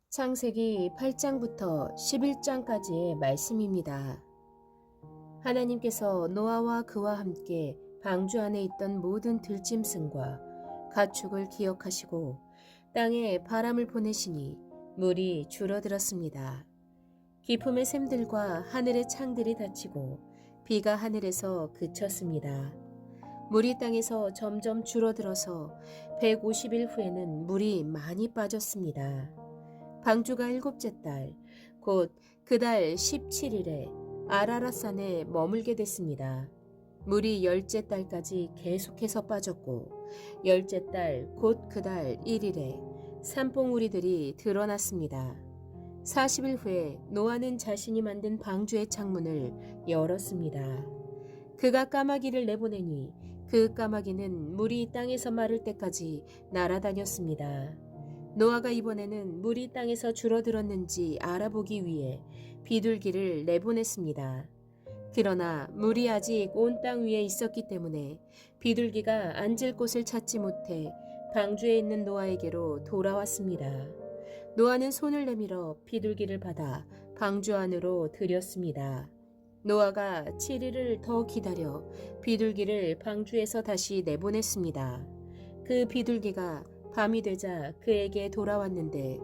창세기 8장부터 11장까지의 말씀입니다. 하나님께서 노아와 그와 함께 방주 안에 있던 모든 들짐승과 가축을 기억하시고 땅에 바람을 보내시니 물이 줄어들었습니다. 기품의 샘들과 하늘의 창들이 닫히고 비가 하늘에서 그쳤습니다. 물이 땅에서 점점 줄어들어서 150일 후에는 물이 많이 빠졌습니다. 방주가 7째 달, 곧 그 달 17일에 아라랏산에 머물게 됐습니다. 물이 10째 달까지 계속해서 빠졌고 10째 달, 곧 그 달 1일에 산봉우리들이 드러났습니다. 40일 후에 노아는 자신이 만든 방주의 창문을 열었습니다. 그가 까마귀를 내보내니 그 까마귀는 물이 땅에서 마를 때까지 날아다녔습니다. 노아가 이번에는 물이 땅에서 줄어들었는지 알아보기 위해 비둘기를 내보냈습니다. 그러나 물이 아직 온 땅 위에 있었기 때문에 비둘기가 앉을 곳을 찾지 못해 방주에 있는 노아에게로 돌아왔습니다. 노아는 손을 내밀어 비둘기를 받아 방주 안으로 들였습니다. 노아가 7일을 더 기다려 비둘기를 방주에서 다시 내보냈습니다. 그 비둘기가 밤이 되자 그에게 돌아왔는데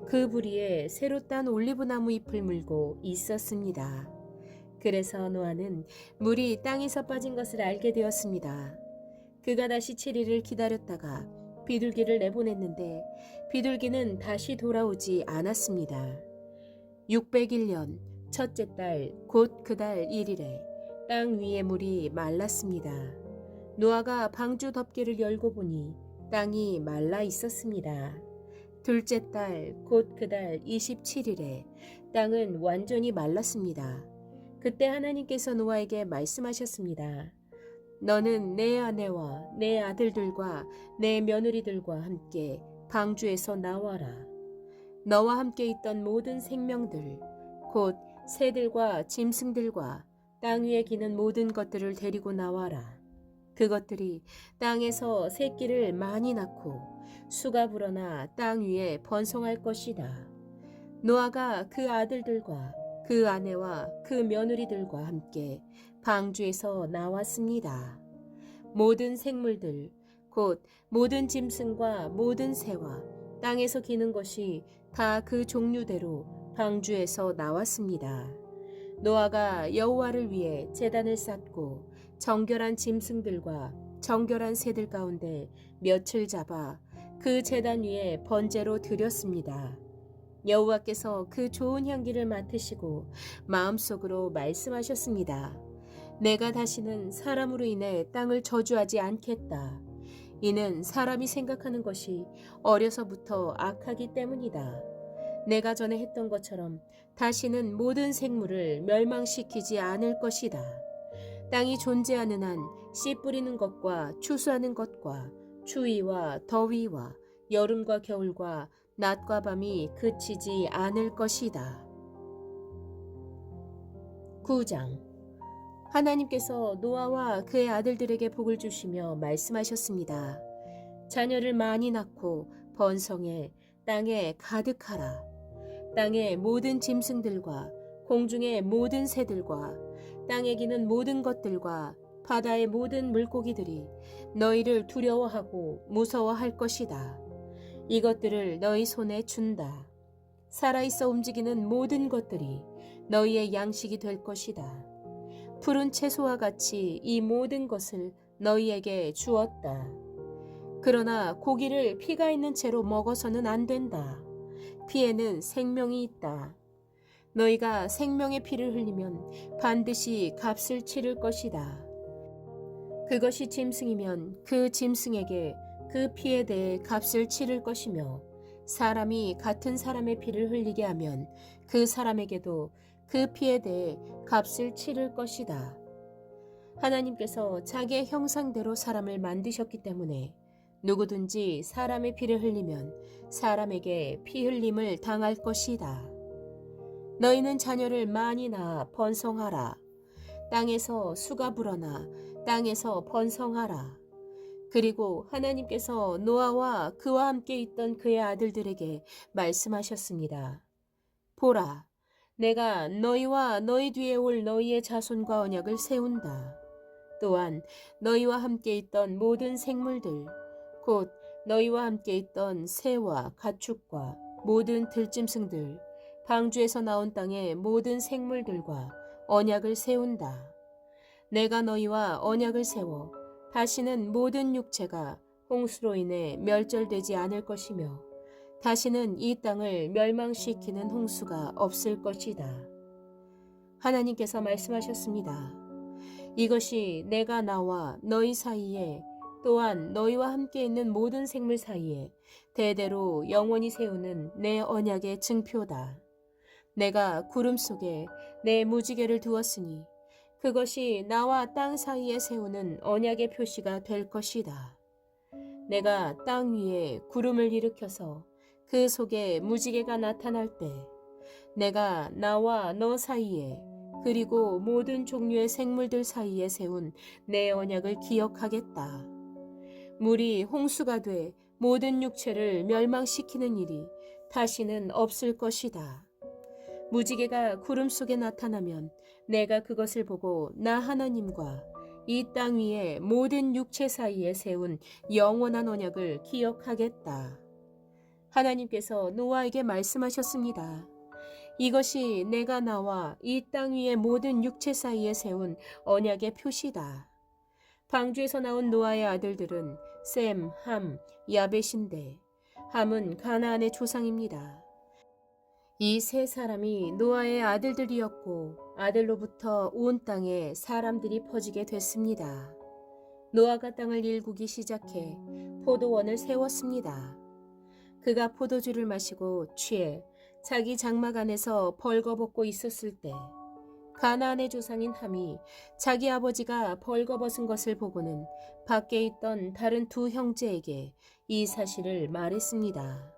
그 부리에 새로 딴 올리브나무 잎을 물고 있었습니다. 그래서 노아는 물이 땅에서 빠진 것을 알게 되었습니다. 그가 다시 7일을 기다렸다가 비둘기를 내보냈는데 비둘기는 다시 돌아오지 않았습니다. 601년 첫째 달 곧 그 달 1일에 땅 위의 물이 말랐습니다. 노아가 방주 덮개를 열고 보니 땅이 말라 있었습니다. 둘째 달 곧 그 달 27일에 땅은 완전히 말랐습니다. 그때 하나님께서 노아에게 말씀하셨습니다. 너는 내 아내와 내 아들들과 내 며느리들과 함께 방주에서 나와라. 너와 함께 있던 모든 생명들, 곧 새들과 짐승들과 땅 위에 기는 모든 것들을 데리고 나와라. 그것들이 땅에서 새끼를 많이 낳고 수가 불어나 땅 위에 번성할 것이다. 노아가 그 아들들과 그 아내와 그 며느리들과 함께 방주에서 나왔습니다. 모든 생물들, 곧 모든 짐승과 모든 새와 땅에서 기는 것이 다 그 종류대로 방주에서 나왔습니다. 노아가 여호와를 위해 제단을 쌓고 정결한 짐승들과 정결한 새들 가운데 몇 잡아 그 제단 위에 번제로 드렸습니다. 여호와께서 그 좋은 향기를 맡으시고 마음속으로 말씀하셨습니다. 내가 다시는 사람으로 인해 땅을 저주하지 않겠다. 이는 사람이 생각하는 것이 어려서부터 악하기 때문이다. 내가 전에 했던 것처럼 다시는 모든 생물을 멸망시키지 않을 것이다. 땅이 존재하는 한 씨 뿌리는 것과 추수하는 것과 추위와 더위와 여름과 겨울과 낮과 밤이 그치지 않을 것이다. 9장. 하나님께서 노아와 그의 아들들에게 복을 주시며 말씀하셨습니다. 자녀를 많이 낳고 번성해 땅에 가득하라. 땅의 모든 짐승들과 공중의 모든 새들과 땅에 기는 모든 것들과 바다의 모든 물고기들이 너희를 두려워하고 무서워할 것이다. 이것들을 너희 손에 준다. 살아있어 움직이는 모든 것들이 너희의 양식이 될 것이다. 푸른 채소와 같이 이 모든 것을 너희에게 주었다. 그러나 고기를 피가 있는 채로 먹어서는 안 된다. 피에는 생명이 있다. 너희가 생명의 피를 흘리면 반드시 값을 치를 것이다. 그것이 짐승이면 그 짐승에게 그 피에 대해 값을 치를 것이며 사람이 같은 사람의 피를 흘리게 하면 그 사람에게도 그 피에 대해 값을 치를 것이다. 하나님께서 자기의 형상대로 사람을 만드셨기 때문에 누구든지 사람의 피를 흘리면 사람에게 피 흘림을 당할 것이다. 너희는 자녀를 많이 낳아 번성하라. 땅에서 수가 불어나 땅에서 번성하라. 그리고 하나님께서 노아와 그와 함께 있던 그의 아들들에게 말씀하셨습니다. 보라, 내가 너희와 너희 뒤에 올 너희의 자손과 언약을 세운다. 또한 너희와 함께 있던 모든 생물들, 곧 너희와 함께 있던 새와 가축과 모든 들짐승들, 방주에서 나온 땅의 모든 생물들과 언약을 세운다. 내가 너희와 언약을 세워 다시는 모든 육체가 홍수로 인해 멸절되지 않을 것이며 다시는 이 땅을 멸망시키는 홍수가 없을 것이다. 하나님께서 말씀하셨습니다. 이것이 내가 나와 너희 사이에 또한 너희와 함께 있는 모든 생물 사이에 대대로 영원히 세우는 내 언약의 증표다. 내가 구름 속에 내 무지개를 두었으니 그것이 나와 땅 사이에 세우는 언약의 표시가 될 것이다. 내가 땅 위에 구름을 일으켜서 그 속에 무지개가 나타날 때 내가 나와 너 사이에 그리고 모든 종류의 생물들 사이에 세운 내 언약을 기억하겠다. 물이 홍수가 돼 모든 육체를 멸망시키는 일이 다시는 없을 것이다. 무지개가 구름 속에 나타나면 내가 그것을 보고 나 하나님과 이 땅 위의 모든 육체 사이에 세운 영원한 언약을 기억하겠다. 하나님께서 노아에게 말씀하셨습니다. 이것이 내가 나와 이 땅 위의 모든 육체 사이에 세운 언약의 표시다. 방주에서 나온 노아의 아들들은 셈, 함, 야벳인데 함은 가나안의 조상입니다. 이 세 사람이 노아의 아들들이었고 아들로부터 온 땅에 사람들이 퍼지게 됐습니다. 노아가 땅을 일구기 시작해 포도원을 세웠습니다. 그가 포도주를 마시고 취해 자기 장막 안에서 벌거벗고 있었을 때 가나안의 조상인 함이 자기 아버지가 벌거벗은 것을 보고는 밖에 있던 다른 두 형제에게 이 사실을 말했습니다.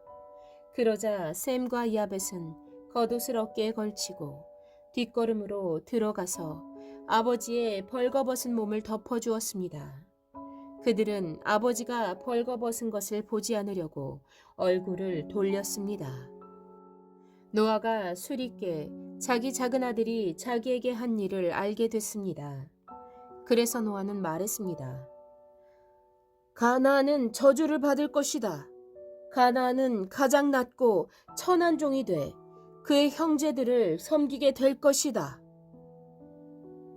그러자 셈과 야벳은 겉옷을 어깨에 걸치고 뒷걸음으로 들어가서 아버지의 벌거벗은 몸을 덮어주었습니다. 그들은 아버지가 벌거벗은 것을 보지 않으려고 얼굴을 돌렸습니다. 노아가 술있게 자기 작은 아들이 자기에게 한 일을 알게 됐습니다. 그래서 노아는 말했습니다. 가나안은 저주를 받을 것이다. 가나안은 가장 낮고 천한 종이 돼 그의 형제들을 섬기게 될 것이다.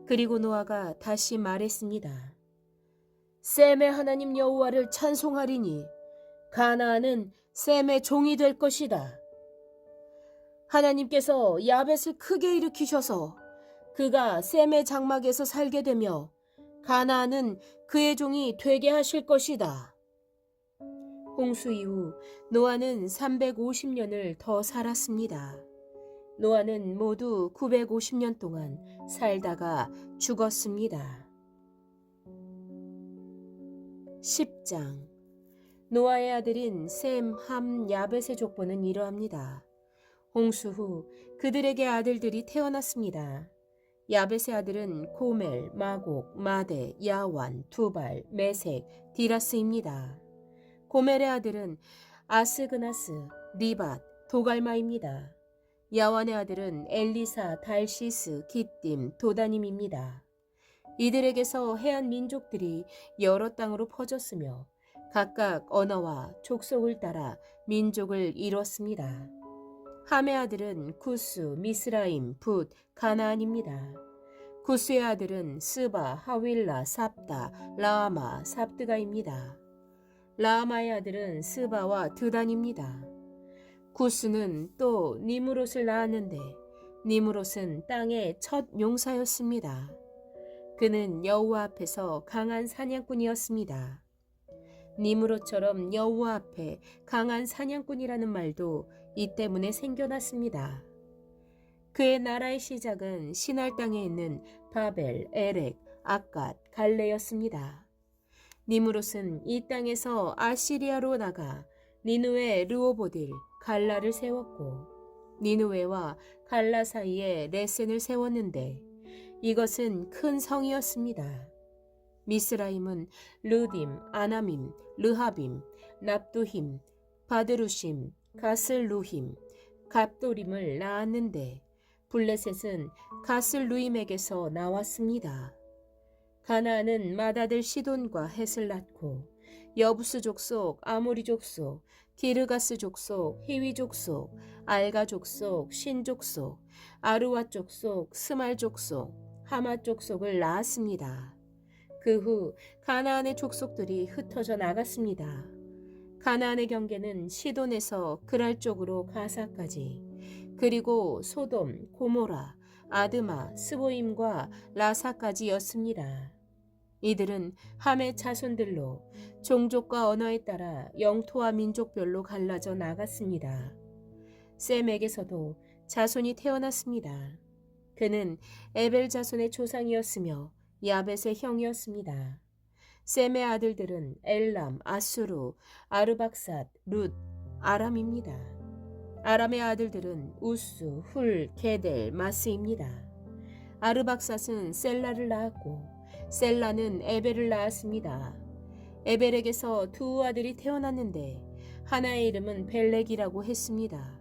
그리고 노아가 다시 말했습니다. 셈의 하나님 여호와를 찬송하리니 가나안은 셈의 종이 될 것이다. 하나님께서 야벳을 크게 일으키셔서 그가 셈의 장막에서 살게 되며 가나안은 그의 종이 되게 하실 것이다. 홍수 이후 노아는 350년을 더 살았습니다. 노아는 모두 950년 동안 살다가 죽었습니다. 10장 노아의 아들인 셈, 함, 야벳의 족보는 이러합니다. 홍수 후 그들에게 아들들이 태어났습니다. 야벳의 아들은 고멜, 마곡, 마데, 야완, 두발, 메색, 디라스입니다. 고멜의 아들은 아스그나스, 리밧, 도갈마입니다. 야완의 아들은 엘리사, 달시스, 기띔, 도다님입니다. 이들에게서 해안 민족들이 여러 땅으로 퍼졌으며 각각 언어와 족속을 따라 민족을 이뤘습니다. 함의 아들은 구스, 미스라임, 붓, 가나안입니다. 구스의 아들은 스바, 하윌라, 삽다, 라아마, 삽드가입니다. 라아마의 아들은 스바와 드단입니다. 구스는 또 니무롯을 낳았는데 니무롯은 땅의 첫 용사였습니다. 그는 여호와 앞에서 강한 사냥꾼이었습니다. 니무롯처럼 여호와 앞에 강한 사냥꾼이라는 말도 이 때문에 생겨났습니다. 그의 나라의 시작은 시날 땅에 있는 바벨, 에렉, 아갓, 갈레였습니다. 니무롯은 이 땅에서 아시리아로 나가 니누에 르오보딜, 갈라를 세웠고 니누에와 갈라 사이에 레센을 세웠는데 이것은 큰 성이었습니다. 미스라임은 르딤, 아나밈, 르하빔, 납두힘, 바드루심, 가슬루힘, 갑도림을 낳았는데 블레셋은 가슬루임에게서 나왔습니다. 가나안은 맏아들 시돈과 헷을 낳고 여부스 족속, 아모리 족속, 기르가스 족속, 히위 족속, 알가 족속, 신 족속, 아르와 족속, 스말 족속, 하마 족속을 낳았습니다. 그 후 가나안의 족속들이 흩어져 나갔습니다. 가나안의 경계는 시돈에서 그랄 쪽으로 가사까지, 그리고 소돔, 고모라, 아드마, 스보임과 라사까지였습니다. 이들은 함의 자손들로 종족과 언어에 따라 영토와 민족별로 갈라져 나갔습니다. 셈에게서도 자손이 태어났습니다. 그는 에벨 자손의 조상이었으며 야벳의 형이었습니다. 셈의 아들들은 엘람, 아수르, 아르박삿, 룻, 아람입니다. 아람의 아들들은 우스, 훌, 게델, 마스입니다. 아르박삿은 셀라를 낳았고 셀라는 에벨을 낳았습니다. 에벨에게서 두 아들이 태어났는데 하나의 이름은 벨렉이라고 했습니다.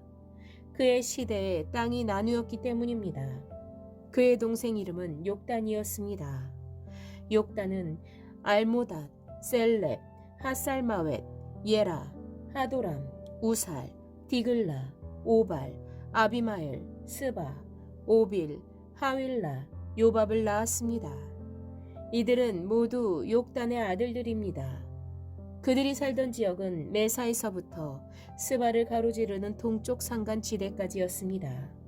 그의 시대에 땅이 나누었기 때문입니다. 그의 동생 이름은 욕단이었습니다. 욕단은 알모닷, 셀렙, 하살마웻, 예라, 하도람, 우살, 디글라, 오발, 아비마엘, 스바, 오빌, 하윌라, 요밥을 낳았습니다. 이들은 모두 욕단의 아들들입니다. 그들이 살던 지역은 메사에서부터 스바를 가로지르는 동쪽 산간 지대까지였습니다.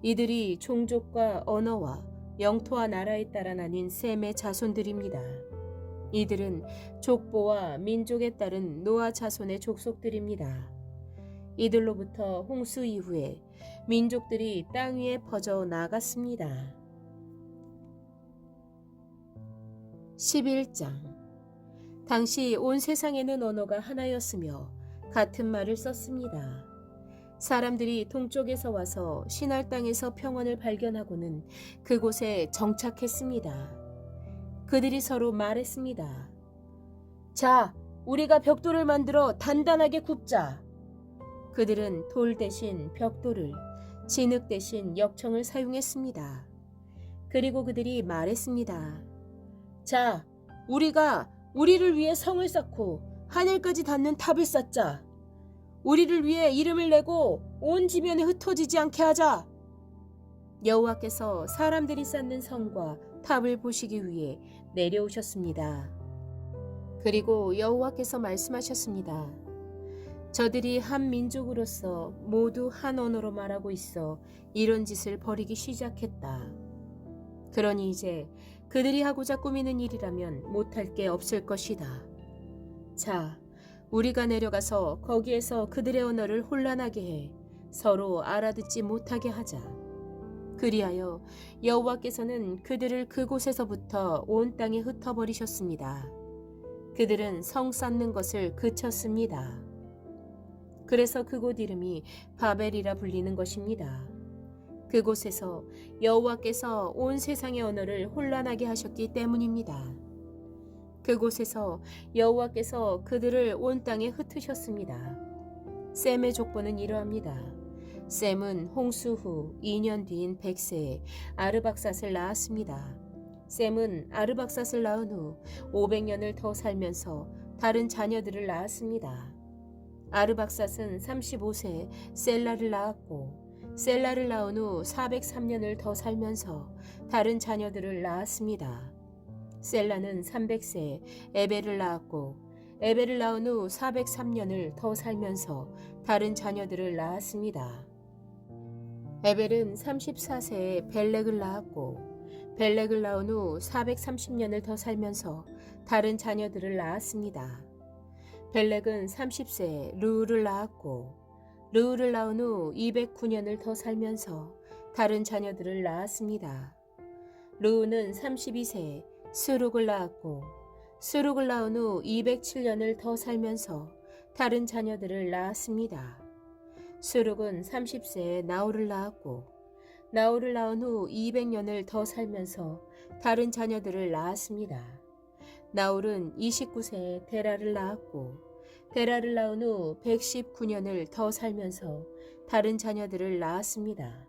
이들이 종족과 언어와 영토와 나라에 따라 나뉜 셈의 자손들입니다. 이들은 족보와 민족에 따른 노아 자손의 족속들입니다. 이들로부터 홍수 이후에 민족들이 땅 위에 퍼져 나갔습니다. 11장. 당시 온 세상에는 언어가 하나였으며 같은 말을 썼습니다. 사람들이 동쪽에서 와서 시날 땅에서 평원을 발견하고는 그곳에 정착했습니다. 그들이 서로 말했습니다. 자, 우리가 벽돌을 만들어 단단하게 굽자. 그들은 돌 대신 벽돌을, 진흙 대신 역청을 사용했습니다. 그리고 그들이 말했습니다. 자, 우리가 우리를 위해 성을 쌓고 하늘까지 닿는 탑을 쌓자. 우리를 위해 이름을 내고 온 지면에 흩어지지 않게 하자. 여호와께서 사람들이 쌓는 성과 탑을 보시기 위해 내려오셨습니다. 그리고 여호와께서 말씀하셨습니다. 저들이 한 민족으로서 모두 한 언어로 말하고 있어 이런 짓을 벌이기 시작했다. 그러니 이제 그들이 하고자 꾸미는 일이라면 못할 게 없을 것이다. 자, 우리가 내려가서 거기에서 그들의 언어를 혼란하게 해 서로 알아듣지 못하게 하자. 그리하여 여호와께서는 그들을 그곳에서부터 온 땅에 흩어버리셨습니다. 그들은 성 쌓는 것을 그쳤습니다. 그래서 그곳 이름이 바벨이라 불리는 것입니다. 그곳에서 여호와께서 온 세상의 언어를 혼란하게 하셨기 때문입니다. 그곳에서 여호와께서 그들을 온 땅에 흩으셨습니다. 셈의 족보는 이러합니다. 셈은 홍수 후 2년 뒤인 100세에 아르박삿을 낳았습니다. 셈은 아르박삿을 낳은 후 500년을 더 살면서 다른 자녀들을 낳았습니다. 아르박삿은 35세에 셀라를 낳았고 셀라를 낳은 후 403년을 더 살면서 다른 자녀들을 낳았습니다. 셀라는 300세에 에벨을 낳았고 에벨을 낳은 후 403년을 더 살면서 다른 자녀들을 낳았습니다. 에벨은 34세에 벨렉을 낳았고 벨렉을 낳은 후 430년을 더 살면서 다른 자녀들을 낳았습니다. 벨렉은 30세에 르우를 낳았고 르우를 낳은 후 209년을 더 살면서 다른 자녀들을 낳았습니다. 르우는 32세에 스룩을 낳았고 스룩을 낳은 후 207년을 더 살면서 다른 자녀들을 낳았습니다. 스룩은 30세에 나홀을 낳았고 나홀을 낳은 후 200년을 더 살면서 다른 자녀들을 낳았습니다. 나홀은 29세에 데라를 낳았고 데라를 낳은 후 119년을 더 살면서 다른 자녀들을 낳았습니다.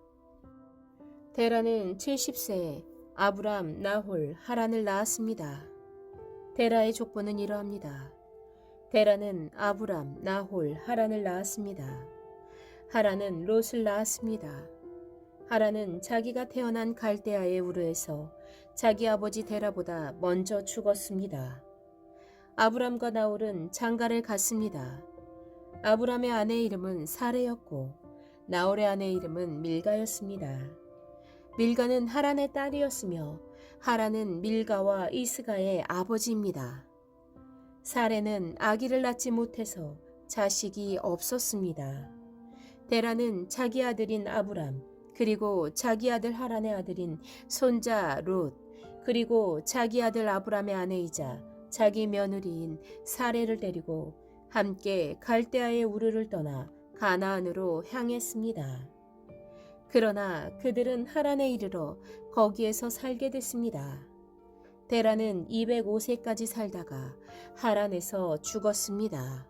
데라는 70세에 아브람, 나홀, 하란을 낳았습니다. 데라의 족보는 이러합니다. 데라는 아브람, 나홀, 하란을 낳았습니다. 하란은 롯을 낳았습니다. 하란은 자기가 태어난 갈대아의 우르에서 자기 아버지 데라보다 먼저 죽었습니다. 아브람과 나홀은 장가를 갔습니다. 아브람의 아내 이름은 사레였고 나홀의 아내 이름은 밀가였습니다. 밀가는 하란의 딸이었으며 하란은 밀가와 이스가의 아버지입니다. 사레는 아기를 낳지 못해서 자식이 없었습니다. 데라는 자기 아들인 아브람, 그리고 자기 아들 하란의 아들인 손자 롯, 그리고 자기 아들 아브람의 아내이자 자기 며느리인 사레를 데리고 함께 갈대아의 우르를 떠나 가나안으로 향했습니다. 그러나 그들은 하란에 이르러 거기에서 살게 됐습니다. 데라는 205세까지 살다가 하란에서 죽었습니다.